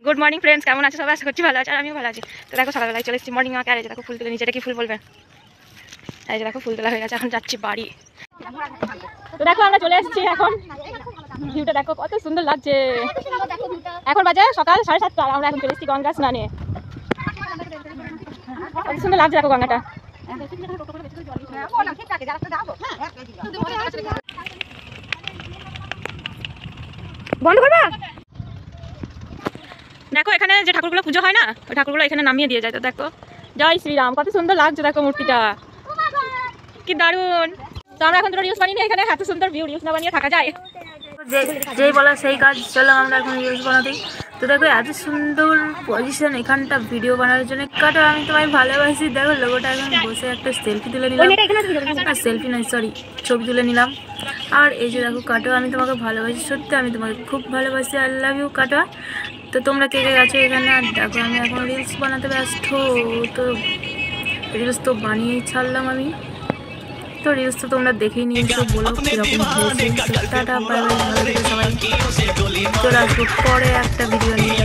Good morning friends, কেমন আছে সবাই? আশা করছি ভালো আছে, আর আমিও ভালো আছি। তো দেখো সকালবেলায় চলে এসেছি মর্নিং ওয়াকে। আর এই যে দেখো ফুল তুলে নিচে, এটা কি ফুল বলবে? এই যে দেখো ফুল তোলা হয়ে গেছে, এখন যাচ্ছি বাড়ি। তো দেখো আমরা চলে এসেছি, এখন ভিউটা দেখো কত সুন্দর লাগছে। এখন বাজে সকাল 7:30, আর আমরা এখন চলে এসেছি গঙ্গা স্নানে। কত সুন্দর লাগছে দেখো গঙ্গাটা। বন্ধ করবা? দেখো এখানে যে ঠাকুরগুলো পুজো হয় না, ওই ঠাকুরগুলো এখানে নামিয়ে দিয়ে যায়। তো দেখো জয় শ্রীরাম, কত সুন্দর লাগছে দেখো মূর্তিটা, কি দারুণ। তো আমরা এখন তো রিলস বানিয়ে এখানে এত সুন্দর ভিউ, রিলস না বানিয়ে থাকা যায়? যেই বলা সেই কাজ, চলো আমরা এখন রিলস বানাতেই। তো দেখো এত সুন্দর পজিশন এখানটা ভিডিও বানানোর জন্য। কাটো আমি তোমায় ভালোবাসি, দেখো লোগোটা এখন বসে একটা সেলফি তুলে নিলাম। সেলফি নয় সরি, ছবি তুলে নিলাম। আর এই যে দেখো কাটো আমি তোমাকে ভালোবাসি, সত্যি আমি তোমাকে খুব ভালোবাসি। আই লাভ ইউ কাটো। তো তোমরা কে কে গেছো এখানে? আর দেখো আমি এখন রিলস বানাতে ব্যস্ত। তো রিলস তো বানিয়েই ছাড়লাম আমি। তো রিলস তো তোমরা দেখেই নিয়েছো, বলো কিরকম হয়েছে। টাটা বাই বাই, ভালো থেকো সবাই। চলে আসবো পরে একটা ভিডিও নিয়ে।